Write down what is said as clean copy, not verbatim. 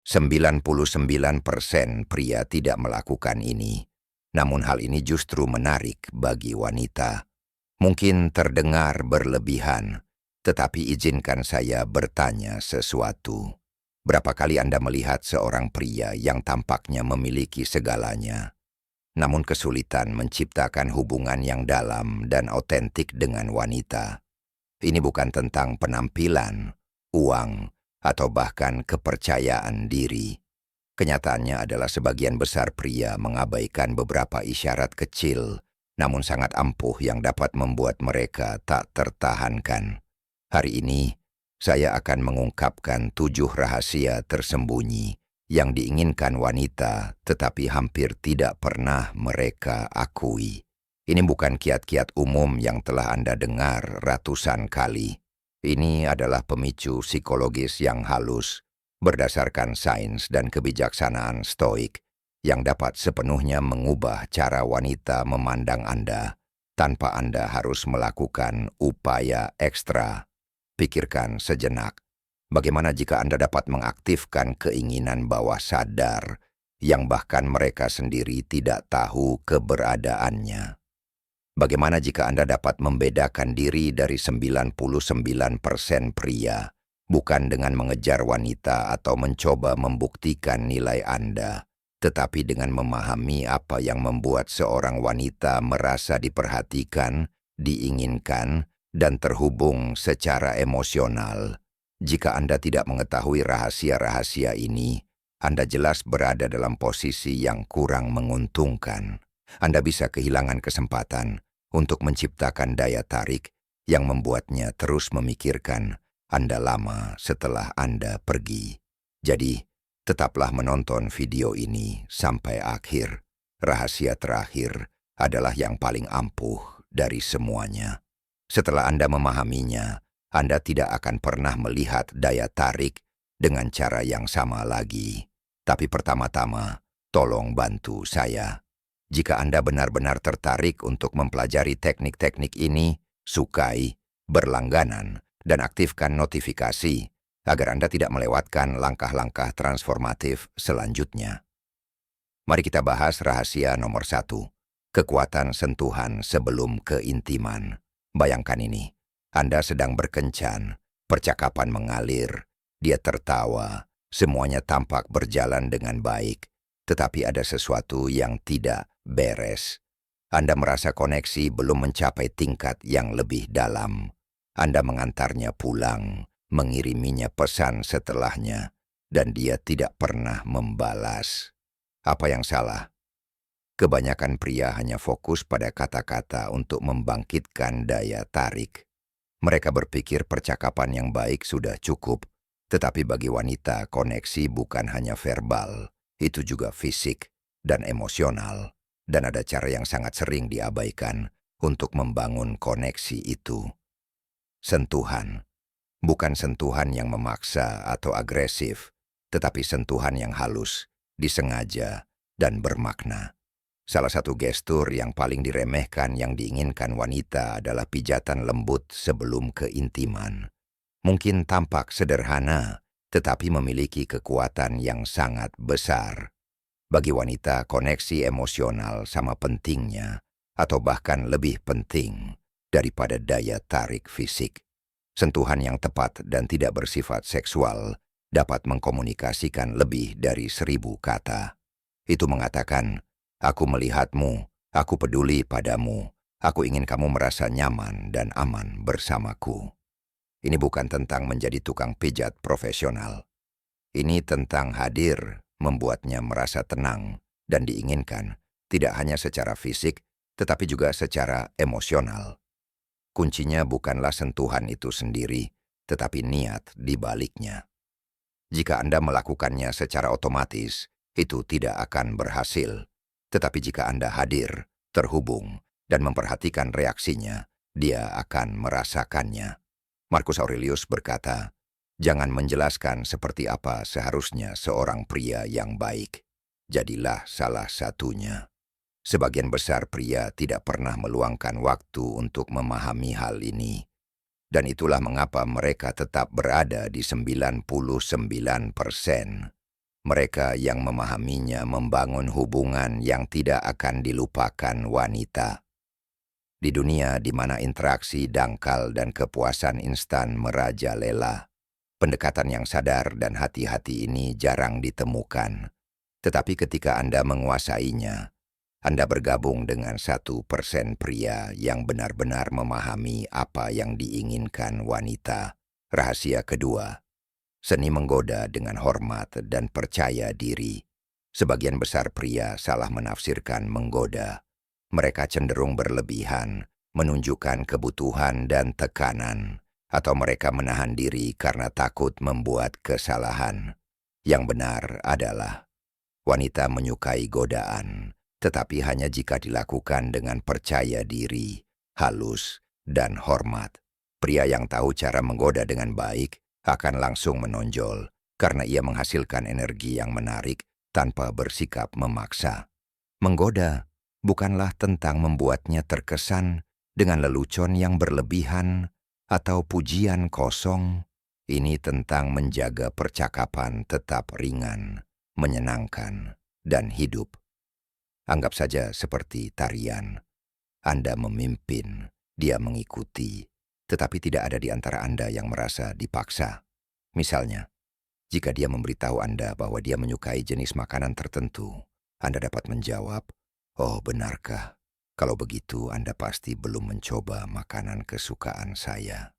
99% pria tidak melakukan ini. Namun hal ini justru menarik bagi wanita. Mungkin terdengar berlebihan, tetapi izinkan saya bertanya sesuatu. Berapa kali Anda melihat seorang pria yang tampaknya memiliki segalanya, namun kesulitan menciptakan hubungan yang dalam dan otentik dengan wanita? Ini bukan tentang penampilan, uang, atau bahkan kepercayaan diri. Kenyataannya adalah sebagian besar pria mengabaikan beberapa isyarat kecil, namun sangat ampuh yang dapat membuat mereka tak tertahankan. Hari ini, saya akan mengungkapkan 7 rahasia tersembunyi yang diinginkan wanita tetapi hampir tidak pernah mereka akui. Ini bukan kiat-kiat umum yang telah Anda dengar ratusan kali. Ini adalah pemicu psikologis yang halus, berdasarkan sains dan kebijaksanaan stoik, yang dapat sepenuhnya mengubah cara wanita memandang Anda, tanpa Anda harus melakukan upaya ekstra. Pikirkan sejenak, bagaimana jika Anda dapat mengaktifkan keinginan bawah sadar, yang bahkan mereka sendiri tidak tahu keberadaannya? Bagaimana jika Anda dapat membedakan diri dari 99% pria, bukan dengan mengejar wanita atau mencoba membuktikan nilai Anda, tetapi dengan memahami apa yang membuat seorang wanita merasa diperhatikan, diinginkan, dan terhubung secara emosional? Jika Anda tidak mengetahui rahasia-rahasia ini, Anda jelas berada dalam posisi yang kurang menguntungkan. Anda bisa kehilangan kesempatan untuk menciptakan daya tarik yang membuatnya terus memikirkan Anda lama setelah Anda pergi. Jadi, tetaplah menonton video ini sampai akhir. Rahasia terakhir adalah yang paling ampuh dari semuanya. Setelah Anda memahaminya, Anda tidak akan pernah melihat daya tarik dengan cara yang sama lagi. Tapi pertama-tama, tolong bantu saya. Jika Anda benar-benar tertarik untuk mempelajari teknik-teknik ini, sukai, berlangganan, dan aktifkan notifikasi agar Anda tidak melewatkan langkah-langkah transformatif selanjutnya. Mari kita bahas rahasia nomor 1, kekuatan sentuhan sebelum keintiman. Bayangkan ini, Anda sedang berkencan, percakapan mengalir, dia tertawa, semuanya tampak berjalan dengan baik, tetapi ada sesuatu yang tidak beres. Anda merasa koneksi belum mencapai tingkat yang lebih dalam. Anda mengantarnya pulang, mengiriminya pesan setelahnya, dan dia tidak pernah membalas. Apa yang salah? Kebanyakan pria hanya fokus pada kata-kata untuk membangkitkan daya tarik. Mereka berpikir percakapan yang baik sudah cukup, tetapi bagi wanita koneksi bukan hanya verbal, itu juga fisik dan emosional. Dan ada cara yang sangat sering diabaikan untuk membangun koneksi itu. Sentuhan. Bukan sentuhan yang memaksa atau agresif, tetapi sentuhan yang halus, disengaja, dan bermakna. Salah satu gestur yang paling diremehkan yang diinginkan wanita adalah pijatan lembut sebelum keintiman. Mungkin tampak sederhana, tetapi memiliki kekuatan yang sangat besar. Bagi wanita, koneksi emosional sama pentingnya, atau bahkan lebih penting daripada daya tarik fisik. Sentuhan yang tepat dan tidak bersifat seksual dapat mengkomunikasikan lebih dari 1000 kata. Itu mengatakan, aku melihatmu, aku peduli padamu, aku ingin kamu merasa nyaman dan aman bersamaku. Ini bukan tentang menjadi tukang pijat profesional. Ini tentang hadir, membuatnya merasa tenang dan diinginkan, tidak hanya secara fisik, tetapi juga secara emosional. Kuncinya bukanlah sentuhan itu sendiri, tetapi niat di baliknya. Jika Anda melakukannya secara otomatis, itu tidak akan berhasil. Tetapi jika Anda hadir, terhubung, dan memperhatikan reaksinya, dia akan merasakannya. Marcus Aurelius berkata, jangan menjelaskan seperti apa seharusnya seorang pria yang baik. Jadilah salah satunya. Sebagian besar pria tidak pernah meluangkan waktu untuk memahami hal ini. Dan itulah mengapa mereka tetap berada di 99%. Mereka yang memahaminya membangun hubungan yang tidak akan dilupakan wanita. Di dunia di mana interaksi dangkal dan kepuasan instan merajalela, pendekatan yang sadar dan hati-hati ini jarang ditemukan. Tetapi ketika Anda menguasainya, Anda bergabung dengan 1% pria yang benar-benar memahami apa yang diinginkan wanita. Rahasia kedua, seni menggoda dengan hormat dan percaya diri. Sebagian besar pria salah menafsirkan menggoda. Mereka cenderung berlebihan, menunjukkan kebutuhan dan tekanan, atau mereka menahan diri karena takut membuat kesalahan. Yang benar adalah wanita menyukai godaan, tetapi hanya jika dilakukan dengan percaya diri, halus, dan hormat. Pria yang tahu cara menggoda dengan baik akan langsung menonjol karena ia menghasilkan energi yang menarik tanpa bersikap memaksa. Menggoda bukanlah tentang membuatnya terkesan dengan lelucon yang berlebihan atau pujian kosong. Ini tentang menjaga percakapan tetap ringan, menyenangkan, dan hidup. Anggap saja seperti tarian. Anda memimpin, dia mengikuti, tetapi tidak ada di antara Anda yang merasa dipaksa. Misalnya, jika dia memberitahu Anda bahwa dia menyukai jenis makanan tertentu, Anda dapat menjawab, "Oh, benarkah? Kalau begitu Anda pasti belum mencoba makanan kesukaan saya."